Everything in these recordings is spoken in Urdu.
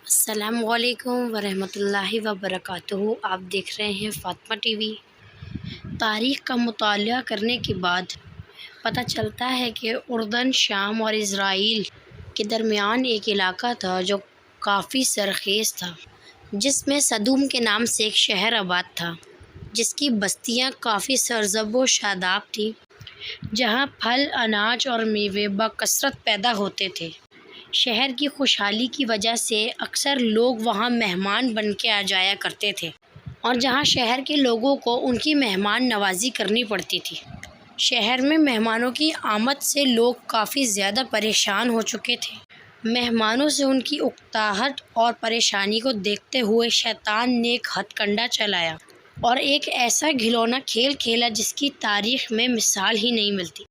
السلام علیکم ورحمۃ اللہ وبرکاتہ۔ آپ دیکھ رہے ہیں فاطمہ ٹی وی۔ تاریخ کا مطالعہ کرنے کے بعد پتہ چلتا ہے کہ اردن، شام اور اسرائیل کے درمیان ایک علاقہ تھا جو کافی سرخیز تھا، جس میں صدوم کے نام سے ایک شہر آباد تھا، جس کی بستیاں کافی سرسبز و شاداب تھیں، جہاں پھل، اناج اور میوے بکثرت پیدا ہوتے تھے۔ شہر کی خوشحالی کی وجہ سے اکثر لوگ وہاں مہمان بن کے آ جایا کرتے تھے، اور جہاں شہر کے لوگوں کو ان کی مہمان نوازی کرنی پڑتی تھی۔ شہر میں مہمانوں کی آمد سے لوگ کافی زیادہ پریشان ہو چکے تھے۔ مہمانوں سے ان کی اکتاہٹ اور پریشانی کو دیکھتے ہوئے شیطان نے ایک ہتھ کنڈا چلایا اور ایک ایسا گھناؤنا کھیل کھیلا جس کی تاریخ میں مثال ہی نہیں ملتی۔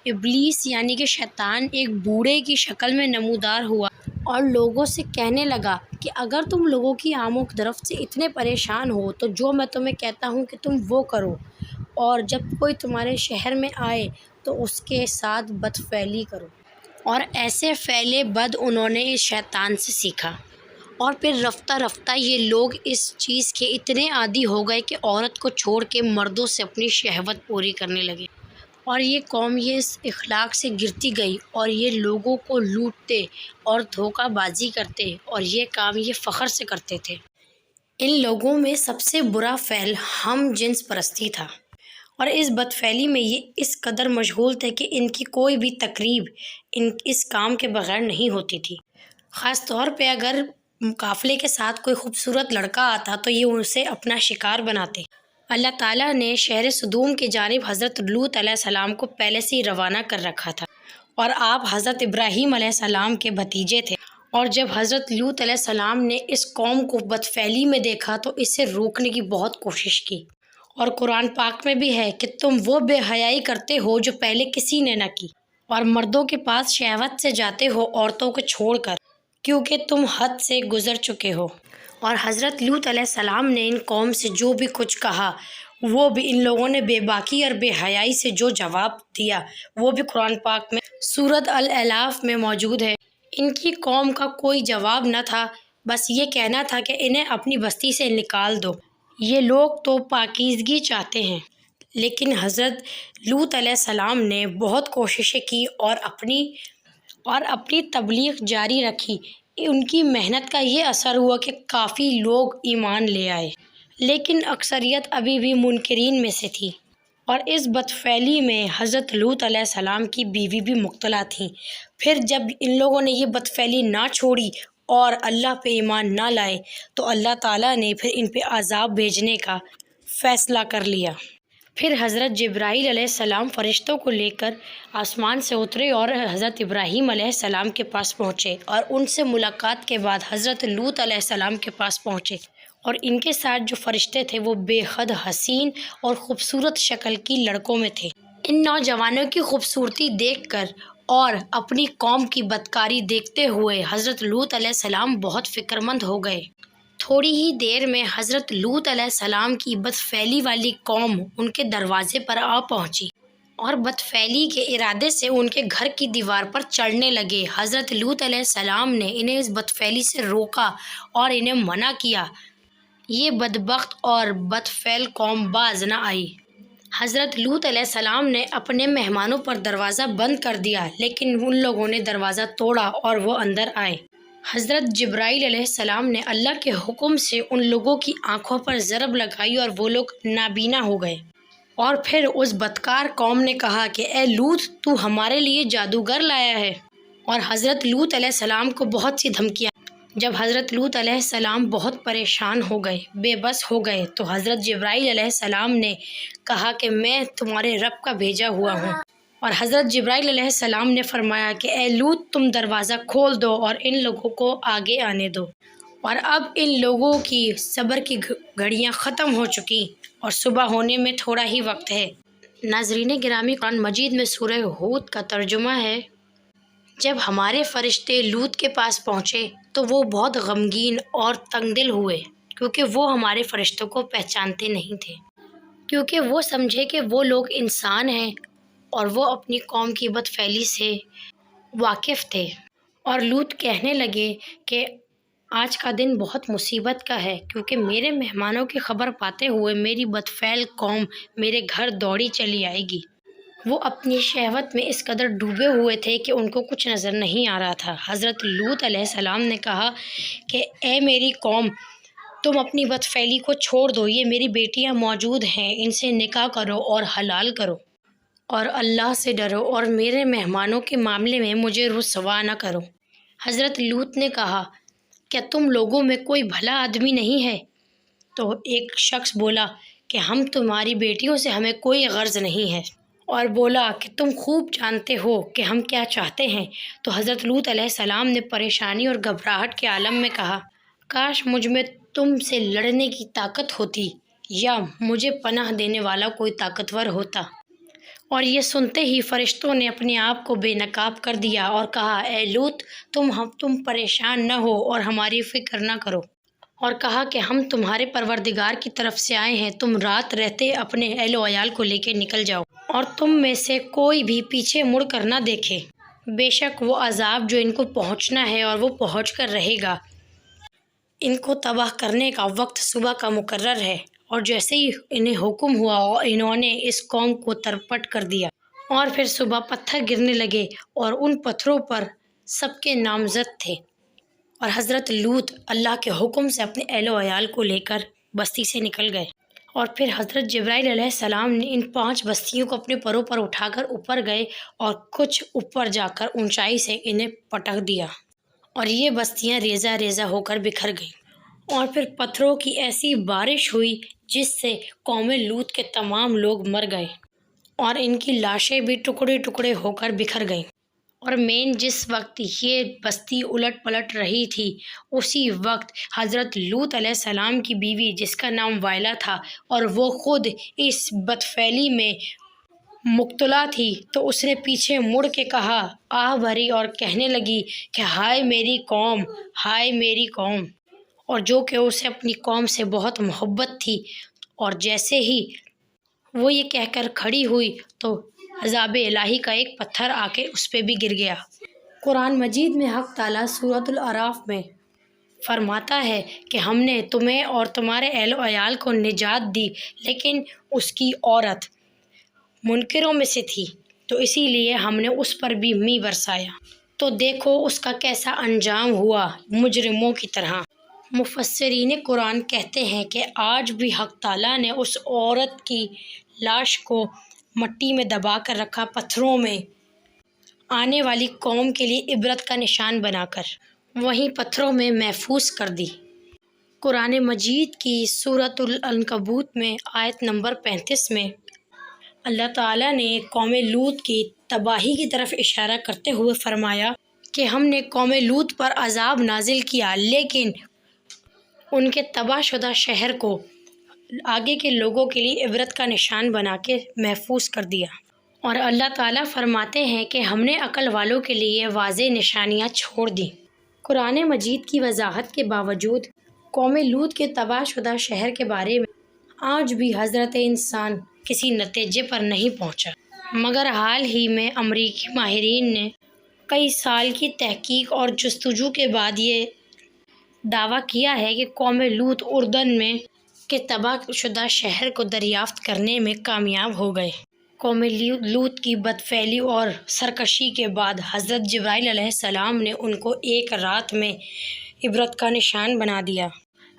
ابلیس یعنی کہ شیطان ایک بوڑھے کی شکل میں نمودار ہوا اور لوگوں سے کہنے لگا کہ اگر تم لوگوں کی آمد و رفت سے اتنے پریشان ہو تو جو میں تمہیں کہتا ہوں کہ تم وہ کرو، اور جب کوئی تمہارے شہر میں آئے تو اس کے ساتھ بدفعلی کرو۔ اور ایسے فعل بد انہوں نے اس شیطان سے سیکھا، اور پھر رفتہ رفتہ یہ لوگ اس چیز کے اتنے عادی ہو گئے کہ عورت کو چھوڑ کے مردوں سے اپنی شہوت پوری کرنے لگے، اور یہ قوم یہ اس اخلاق سے گرتی گئی، اور یہ لوگوں کو لوٹتے اور دھوکہ بازی کرتے، اور یہ کام یہ فخر سے کرتے تھے۔ ان لوگوں میں سب سے برا فعل ہم جنس پرستی تھا، اور اس بدفعلی میں یہ اس قدر مشغول تھے کہ ان کی کوئی بھی تقریب اس کام کے بغیر نہیں ہوتی تھی۔ خاص طور پہ اگر قافلے کے ساتھ کوئی خوبصورت لڑکا آتا تو یہ اسے اپنا شکار بناتے۔ اللہ تعالیٰ نے شہر صدوم کی جانب حضرت لوط علیہ السلام کو پہلے سے ہی روانہ کر رکھا تھا، اور آپ حضرت ابراہیم علیہ السلام کے بھتیجے تھے، اور جب حضرت لوط علیہ السلام نے اس قوم کو بدفعلی میں دیکھا تو اسے روکنے کی بہت کوشش کی، اور قرآن پاک میں بھی ہے کہ تم وہ بے حیائی کرتے ہو جو پہلے کسی نے نہ کی، اور مردوں کے پاس شہوت سے جاتے ہو عورتوں کو چھوڑ کر، کیونکہ تم حد سے گزر چکے ہو۔ اور حضرت لوط علیہ السلام نے ان قوم سے جو بھی کچھ کہا، وہ بھی ان لوگوں نے بے باکی اور بے حیائی سے جو جواب دیا، وہ بھی قرآن پاک میں سورۃ الاعراف میں موجود ہے۔ ان کی قوم کا کوئی جواب نہ تھا، بس یہ کہنا تھا کہ انہیں اپنی بستی سے نکال دو، یہ لوگ تو پاکیزگی چاہتے ہیں۔ لیکن حضرت لوط علیہ السلام نے بہت کوششیں کی اور اپنی تبلیغ جاری رکھی۔ ان کی محنت کا یہ اثر ہوا کہ کافی لوگ ایمان لے آئے، لیکن اکثریت ابھی بھی منکرین میں سے تھی، اور اس بدفعلی میں حضرت لوط علیہ السلام کی بیوی بھی مبتلا تھیں۔ پھر جب ان لوگوں نے یہ بدفعلی نہ چھوڑی اور اللہ پہ ایمان نہ لائے تو اللہ تعالیٰ نے پھر ان پہ عذاب بھیجنے کا فیصلہ کر لیا۔ پھر حضرت جبرائیل علیہ السلام فرشتوں کو لے کر آسمان سے اترے اور حضرت ابراہیم علیہ السلام کے پاس پہنچے، اور ان سے ملاقات کے بعد حضرت لوط علیہ السلام کے پاس پہنچے، اور ان کے ساتھ جو فرشتے تھے وہ بے حد حسین اور خوبصورت شکل کی لڑکوں میں تھے۔ ان نوجوانوں کی خوبصورتی دیکھ کر اور اپنی قوم کی بدکاری دیکھتے ہوئے حضرت لوط علیہ السلام بہت فکر مند ہو گئے۔ تھوڑی ہی دیر میں حضرت لوط علیہ السلام کی بدفعلی والی قوم ان کے دروازے پر آ پہنچی، اور بدفعلی کے ارادے سے ان کے گھر کی دیوار پر چڑھنے لگے۔ حضرت لوط علیہ السلام نے انہیں اس بدفعلی سے روکا اور انہیں منع کیا۔ یہ بدبخت اور بدفعل قوم باز نہ آئی۔ حضرت لوط علیہ السلام نے اپنے مہمانوں پر دروازہ بند کر دیا، لیکن ان لوگوں نے دروازہ توڑا اور وہ اندر آئے۔ حضرت جبرائیل علیہ السلام نے اللہ کے حکم سے ان لوگوں کی آنکھوں پر ضرب لگائی اور وہ لوگ نابینا ہو گئے، اور پھر اس بدکار قوم نے کہا کہ اے لوط، تو ہمارے لیے جادوگر لایا ہے، اور حضرت لوط علیہ السلام کو بہت سی دھمکیاں۔ جب حضرت لوط علیہ السلام بہت پریشان ہو گئے، بے بس ہو گئے، تو حضرت جبرائیل علیہ السلام نے کہا کہ میں تمہارے رب کا بھیجا ہوا ہوں، اور حضرت جبرائیل علیہ السلام نے فرمایا کہ اے لوط، تم دروازہ کھول دو اور ان لوگوں کو آگے آنے دو۔ اور اب ان لوگوں کی صبر کی گھڑیاں ختم ہو چکی اور صبح ہونے میں تھوڑا ہی وقت ہے۔ ناظرین گرامی، قرآن مجید میں سورہ ہود کا ترجمہ ہے، جب ہمارے فرشتے لوط کے پاس پہنچے تو وہ بہت غمگین اور تنگ دل ہوئے، کیونکہ وہ ہمارے فرشتوں کو پہچانتے نہیں تھے، کیونکہ وہ سمجھے کہ وہ لوگ انسان ہیں اور وہ اپنی قوم کی بدفعلی سے واقف تھے۔ اور لوط کہنے لگے کہ آج کا دن بہت مصیبت کا ہے، کیونکہ میرے مہمانوں کی خبر پاتے ہوئے میری بدفعل قوم میرے گھر دوڑی چلی آئے گی۔ وہ اپنی شہوت میں اس قدر ڈوبے ہوئے تھے کہ ان کو کچھ نظر نہیں آ رہا تھا۔ حضرت لوط علیہ السلام نے کہا کہ اے میری قوم، تم اپنی بدفعلی کو چھوڑ دو، یہ میری بیٹیاں موجود ہیں، ان سے نکاح کرو اور حلال کرو، اور اللہ سے ڈرو اور میرے مہمانوں کے معاملے میں مجھے رسوا نہ کرو۔ حضرت لوط نے کہا، کیا تم لوگوں میں کوئی بھلا آدمی نہیں ہے؟ تو ایک شخص بولا کہ ہم تمہاری بیٹیوں سے ہمیں کوئی غرض نہیں ہے، اور بولا کہ تم خوب جانتے ہو کہ ہم کیا چاہتے ہیں۔ تو حضرت لوط علیہ السلام نے پریشانی اور گھبراہٹ کے عالم میں کہا، کاش مجھ میں تم سے لڑنے کی طاقت ہوتی، یا مجھے پناہ دینے والا کوئی طاقتور ہوتا۔ اور یہ سنتے ہی فرشتوں نے اپنے آپ کو بے نقاب کر دیا اور کہا، اے لوط، تم پریشان نہ ہو اور ہماری فکر نہ کرو، اور کہا کہ ہم تمہارے پروردگار کی طرف سے آئے ہیں، تم رات رہتے اپنے اہل و عیال کو لے کے نکل جاؤ، اور تم میں سے کوئی بھی پیچھے مڑ کر نہ دیکھے۔ بے شک وہ عذاب جو ان کو پہنچنا ہے اور وہ پہنچ کر رہے گا، ان کو تباہ کرنے کا وقت صبح کا مقرر ہے۔ اور جیسے ہی انہیں حکم ہوا، انہوں نے اس قوم کو ترپٹ کر دیا، اور پھر صبح پتھر گرنے لگے اور ان پتھروں پر سب کے نامزد تھے۔ اور حضرت لوط اللہ کے حکم سے اپنے اہل و عیال کو لے کر بستی سے نکل گئے، اور پھر حضرت جبرائیل علیہ السلام نے ان 5 بستیوں کو اپنے پروں پر اٹھا کر اوپر گئے، اور کچھ اوپر جا کر اونچائی سے انہیں پٹک دیا، اور یہ بستیاں ریزہ ریزہ ہو کر بکھر گئیں، اور پھر پتھروں کی ایسی بارش ہوئی جس سے قوم لوط کے تمام لوگ مر گئے، اور ان کی لاشیں بھی ٹکڑے ٹکڑے ہو کر بکھر گئیں۔ اور جس وقت یہ بستی الٹ پلٹ رہی تھی، اسی وقت حضرت لوط علیہ السلام کی بیوی، جس کا نام وائلہ تھا، اور وہ خود اس بدفعلی میں مبتلا تھی، تو اس نے پیچھے مڑ کے کہا، آہ بھری، اور کہنے لگی کہ ہائے میری قوم، ہائے میری قوم، اور جو کہ اسے اپنی قوم سے بہت محبت تھی۔ اور جیسے ہی وہ یہ کہہ کر کھڑی ہوئی تو عذاب الہی کا ایک پتھر آ کے اس پہ بھی گر گیا۔ قرآن مجید میں حق تعالیٰ سورۃ الاعراف میں فرماتا ہے کہ ہم نے تمہیں اور تمہارے اہل و عیال کو نجات دی، لیکن اس کی عورت منکروں میں سے تھی، تو اسی لیے ہم نے اس پر بھی می برسایا، تو دیکھو اس کا کیسا انجام ہوا، مجرموں کی طرح۔ مفسرین قرآن کہتے ہیں کہ آج بھی حق تعالیٰ نے اس عورت کی لاش کو مٹی میں دبا کر رکھا، پتھروں میں، آنے والی قوم کے لیے عبرت کا نشان بنا کر وہیں پتھروں میں محفوظ کر دی۔ قرآن مجید کی سورۃ العنکبوت میں آیت نمبر 35 میں اللہ تعالیٰ نے قوم لوط کی تباہی کی طرف اشارہ کرتے ہوئے فرمایا کہ ہم نے قوم لوط پر عذاب نازل کیا، لیکن ان کے تباہ شدہ شہر کو آگے کے لوگوں کے لیے عبرت کا نشان بنا کے محفوظ کر دیا۔ اور اللہ تعالیٰ فرماتے ہیں کہ ہم نے عقل والوں کے لیے واضح نشانیاں چھوڑ دیں۔ قرآن مجید کی وضاحت کے باوجود قوم لوط کے تباہ شدہ شہر کے بارے میں آج بھی حضرت انسان کسی نتیجے پر نہیں پہنچا، مگر حال ہی میں امریکی ماہرین نے کئی سال کی تحقیق اور جستجو کے بعد یہ دعویٰ کیا ہے کہ قوم لوط اردن میں کے تباہ شدہ شہر کو دریافت کرنے میں کامیاب ہو گئے۔ قوم لوط کی بدفعلی اور سرکشی کے بعد حضرت جبرائیل علیہ السلام نے ان کو ایک رات میں عبرت کا نشان بنا دیا۔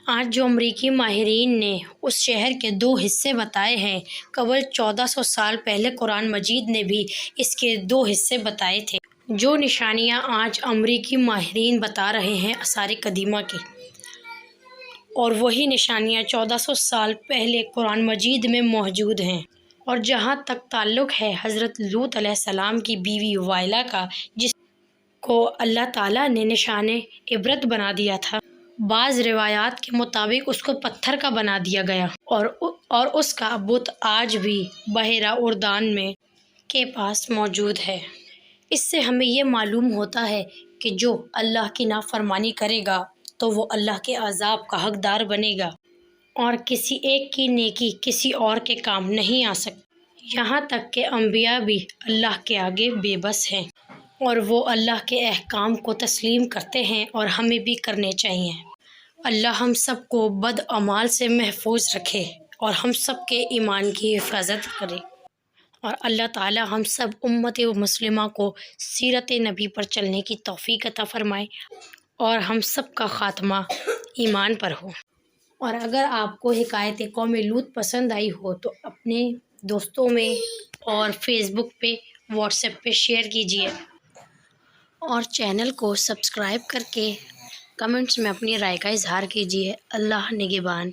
آج جو امریکی ماہرین نے اس شہر کے 2 حصے بتائے ہیں، قبل 1400 سال پہلے قرآن مجید نے بھی اس کے 2 حصے بتائے تھے۔ جو نشانیاں آج امریکی ماہرین بتا رہے ہیں آثار قدیمہ کی، اور وہی نشانیاں 1400 سال پہلے قرآن مجید میں موجود ہیں۔ اور جہاں تک تعلق ہے حضرت لوط علیہ السلام کی بیوی وائلہ کا، جس کو اللہ تعالیٰ نے نشان عبرت بنا دیا تھا، بعض روایات کے مطابق اس کو پتھر کا بنا دیا گیا، اور اس کا بت آج بھی بحیرہ اردن میں کے پاس موجود ہے۔ اس سے ہمیں یہ معلوم ہوتا ہے کہ جو اللہ کی نافرمانی کرے گا تو وہ اللہ کے عذاب کا حقدار بنے گا، اور کسی ایک کی نیکی کسی اور کے کام نہیں آ سکتی، یہاں تک کہ انبیاء بھی اللہ کے آگے بے بس ہیں۔ اور وہ اللہ کے احکام کو تسلیم کرتے ہیں اور ہمیں بھی کرنے چاہیے۔ اللہ ہم سب کو بد اعمال سے محفوظ رکھے اور ہم سب کے ایمان کی حفاظت کرے، اور اللہ تعالی ہم سب امت مسلمہ کو سیرت نبی پر چلنے کی توفیق عطا فرمائے اور ہم سب کا خاتمہ ایمان پر ہو۔ اور اگر آپ کو حکایت قوم لوط پسند آئی ہو تو اپنے دوستوں میں اور فیس بک پہ، واٹس ایپ پہ شیئر کیجیے، اور چینل کو سبسکرائب کر کے کمنٹس میں اپنی رائے کا اظہار کیجیے۔ اللہ نگہبان۔